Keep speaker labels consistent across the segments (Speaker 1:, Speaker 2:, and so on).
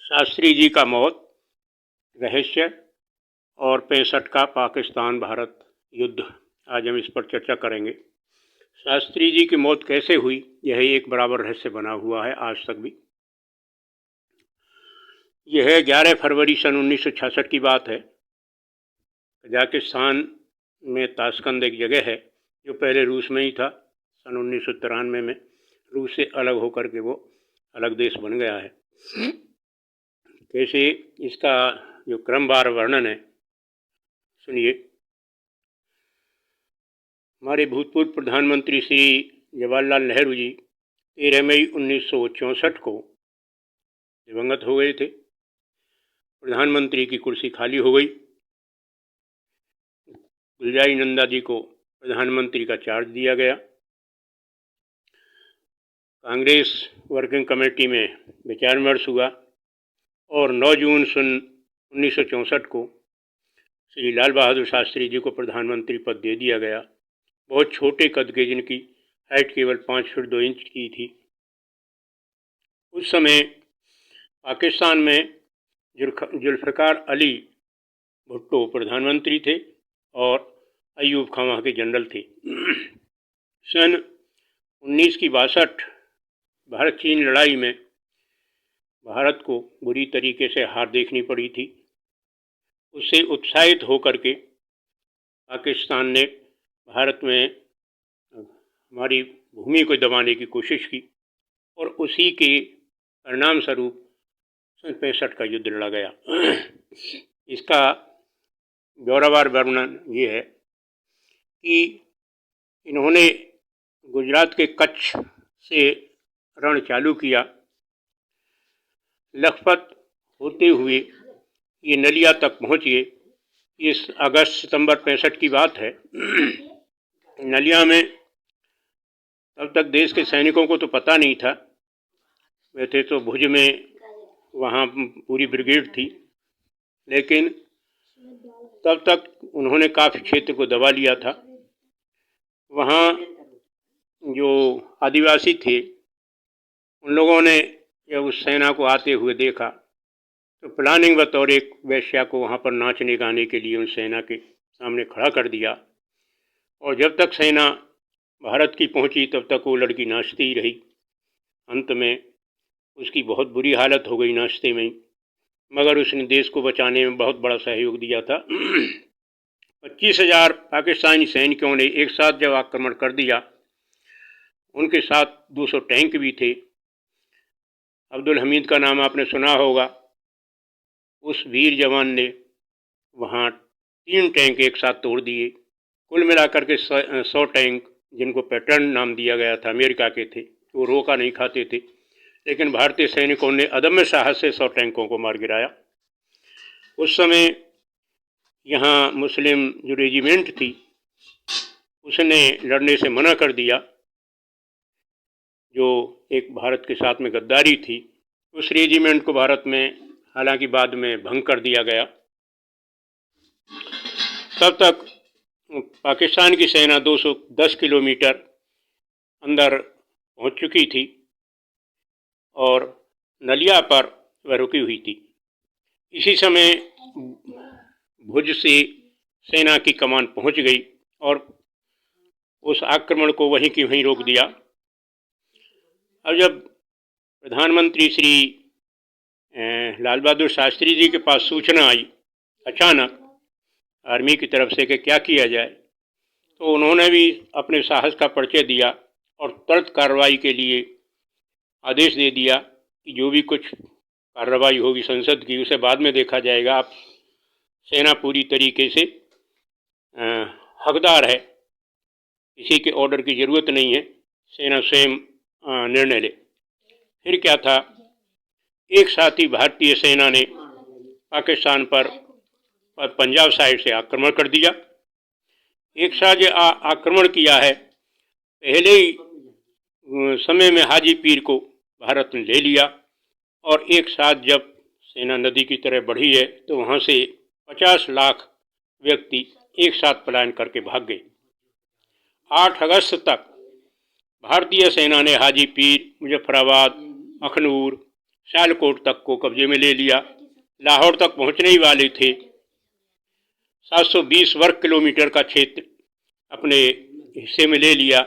Speaker 1: शास्त्री जी का मौत, रहस्य और 65 का पाकिस्तान भारत युद्ध, आज हम इस पर चर्चा करेंगे। शास्त्री जी की मौत कैसे हुई, यह एक बराबर रहस्य बना हुआ है आज तक भी। यह 11 फरवरी सन 1966 की बात है। कजाकिस्तान में ताशकंद एक जगह है जो पहले रूस में ही था। सन 1993 में रूस से अलग होकर के वो अलग देश बन गया है। कैसे इसका जो क्रमवार वर्णन है सुनिए। हमारे भूतपूर्व प्रधानमंत्री श्री जवाहरलाल नेहरू जी 13 मई 1964 को दिवंगत हो गए थे। प्रधानमंत्री की कुर्सी खाली हो गई। गुलजारी नंदा जी को प्रधानमंत्री का चार्ज दिया गया। कांग्रेस वर्किंग कमेटी में विचार विमर्श हुआ और 9 जून सन 1964 को श्री लाल बहादुर शास्त्री जी को प्रधानमंत्री पद दे दिया गया। बहुत छोटे कद के, जिनकी हाइट केवल 5 फीट 2 इंच की थी। उस समय पाकिस्तान में जुल्फ़िकार अली भुट्टो प्रधानमंत्री थे और अयूब खां वहाँ के जनरल थे। सन 1962 भारत चीन लड़ाई में भारत को बुरी तरीके से हार देखनी पड़ी थी। उससे उत्साहित होकर के पाकिस्तान ने भारत में हमारी भूमि को दबाने की कोशिश की और उसी के परिणाम स्वरूप सन 65 का युद्ध लड़ा गया। इसका ब्यौरावार वर्णन ये है कि इन्होंने गुजरात के कच्छ से रण चालू किया। लखपत होते हुए ये नलिया तक पहुँचे। इस अगस्त सितंबर 65 की बात है। नलिया में तब तक देश के सैनिकों को तो पता नहीं था। वैसे तो भुज में वहाँ पूरी ब्रिगेड थी, लेकिन तब तक उन्होंने काफ़ी क्षेत्र को दबा लिया था। वहाँ जो आदिवासी थे, उन लोगों ने जब उस सेना को आते हुए देखा तो प्लानिंग बतौर एक वेश्या को वहाँ पर नाचने गाने के लिए उन सेना के सामने खड़ा कर दिया। और जब तक सेना भारत की पहुँची तब तक वो लड़की नाचती ही रही। अंत में उसकी बहुत बुरी हालत हो गई नाचते में ही, मगर उसने देश को बचाने में बहुत बड़ा सहयोग दिया था। 25,000 पाकिस्तानी सैनिकों ने एक साथ जब आक्रमण कर दिया, उनके साथ 200 टैंक भी थे। अब्दुल हमीद का नाम आपने सुना होगा। उस वीर जवान ने वहाँ 3 टैंक एक साथ तोड़ दिए। कुल मिलाकर के 100 टैंक, जिनको पैटर्न नाम दिया गया था, अमेरिका के थे। वो रोका नहीं खाते थे, लेकिन भारतीय सैनिकों ने अदम्य साहस से 100 टैंकों को मार गिराया। उस समय यहाँ मुस्लिम जो रेजिमेंट थी, उसने लड़ने से मना कर दिया, जो एक भारत के साथ में गद्दारी थी। उस रेजिमेंट को भारत में हालांकि बाद में भंग कर दिया गया। तब तक पाकिस्तान की सेना 210 किलोमीटर अंदर पहुंच चुकी थी और नलिया पर वह रुकी हुई थी। इसी समय भुज से सेना की कमान पहुंच गई और उस आक्रमण को वहीं की वहीं रोक दिया। अब जब प्रधानमंत्री श्री लाल बहादुर शास्त्री जी के पास सूचना आई अचानक आर्मी की तरफ से कि क्या किया जाए, तो उन्होंने भी अपने साहस का परिचय दिया और तुरंत कार्रवाई के लिए आदेश दे दिया कि जो भी कुछ कार्रवाई होगी संसद की, उसे बाद में देखा जाएगा। आप सेना पूरी तरीके से हकदार है, किसी के ऑर्डर की ज़रूरत नहीं है, सेना स्वयं निर्णय ले। फिर क्या था, एक साथ ही भारतीय सेना ने पाकिस्तान पर पंजाब साइड से आक्रमण कर दिया। एक साथ जो आक्रमण किया है, पहले ही समय में हाजी पीर को भारत ने ले लिया और एक साथ जब सेना नदी की तरह बढ़ी है तो वहाँ से 50 लाख व्यक्ति एक साथ पलायन करके भाग गए। 8 अगस्त तक भारतीय सेना ने हाजी पीर, मुजफ्फराबाद, अखनूर, सियालकोट तक को कब्जे में ले लिया। लाहौर तक पहुंचने ही वाले थे। 720 वर्ग किलोमीटर का क्षेत्र अपने हिस्से में ले लिया।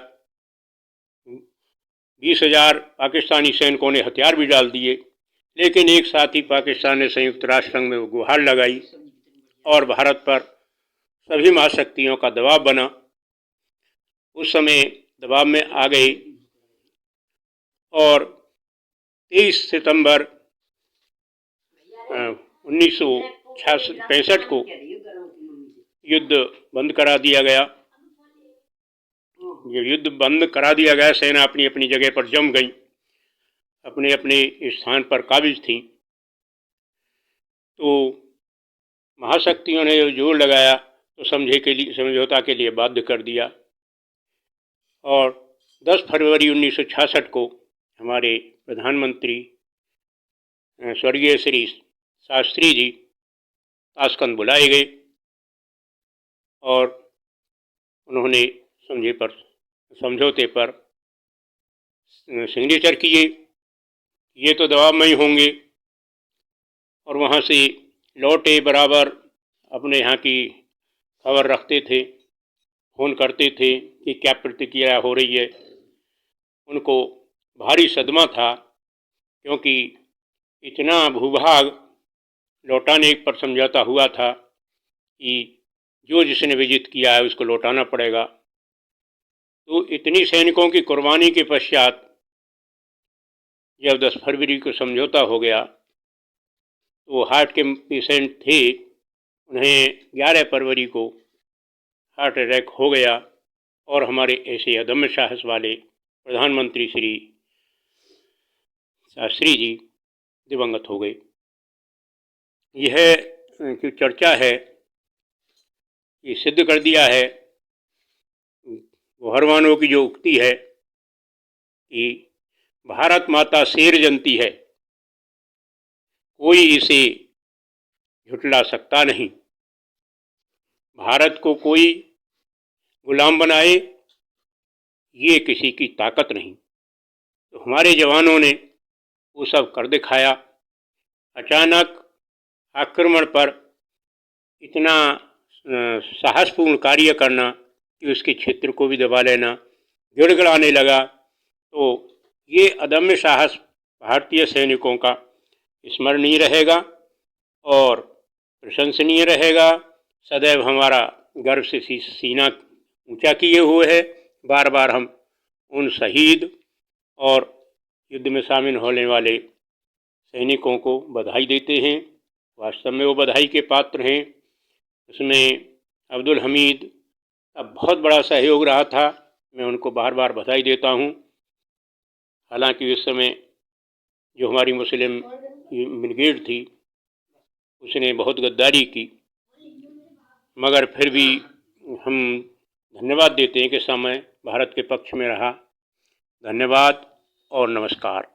Speaker 1: 20,000 पाकिस्तानी सैनिकों ने हथियार भी डाल दिए, लेकिन एक साथ ही पाकिस्तान ने संयुक्त राष्ट्र संघ में गुहार लगाई और भारत पर सभी महाशक्तियों का दबाव बना। उस समय दबाव में आ गए और 23 सितंबर 1965 को युद्ध बंद करा दिया गया। ये युद्ध बंद करा दिया गया। सेना अपनी अपनी जगह पर जम गई, अपने अपने स्थान पर काबिज थी। तो महाशक्तियों ने जोर लगाया तो समझौता के लिए बाध्य कर दिया और 10 फरवरी 1966 को हमारे प्रधानमंत्री स्वर्गीय श्री शास्त्री जी ताशकंद बुलाए गए और उन्होंने समझौते पर सिग्नेचर किए। ये तो दबाव में ही होंगे और वहाँ से लौटे बराबर अपने यहाँ की खबर रखते थे, फ़ोन करते थे कि क्या प्रतिक्रिया हो रही है। उनको भारी सदमा था, क्योंकि इतना भूभाग लौटाने पर समझौता हुआ था कि जो जिसने विजित किया है उसको लौटाना पड़ेगा। तो इतनी सैनिकों की कुर्बानी के पश्चात जब 10 फरवरी को समझौता हो गया तो हार्ट के पेशेंट थे, उन्हें 11 फरवरी को हार्ट अटैक हो गया और हमारे ऐसे अदम्य साहस वाले प्रधानमंत्री श्री शास्त्री जी दिवंगत हो गए। यह जो चर्चा है ये सिद्ध कर दिया है, गोहरवानों की जो उक्ति है कि भारत माता शेर जनती है, कोई इसे झुटला सकता नहीं। भारत को कोई गुलाम बनाए, ये किसी की ताकत नहीं। तो हमारे जवानों ने वो सब कर दिखाया। अचानक आक्रमण पर इतना साहसपूर्ण कार्य करना कि उसके क्षेत्र को भी दबा लेना, गिड़गिड़ाने लगा। तो ये अदम्य साहस भारतीय सैनिकों का स्मरणीय रहेगा और प्रशंसनीय रहेगा। सदैव हमारा गर्व से सीना ऊंचा किए हुए है। बार बार हम उन शहीद और युद्ध में शामिल होने वाले सैनिकों को बधाई देते हैं। वास्तव में वो बधाई के पात्र हैं। उसमें अब्दुल हमीद का बहुत बड़ा सहयोग रहा था। मैं उनको बार बार बधाई देता हूँ। हालांकि उस समय जो हमारी मुस्लिम ब्रिगेड थी उसने बहुत गद्दारी की, मगर फिर भी हम धन्यवाद देते हैं कि समय भारत के पक्ष में रहा। धन्यवाद और नमस्कार।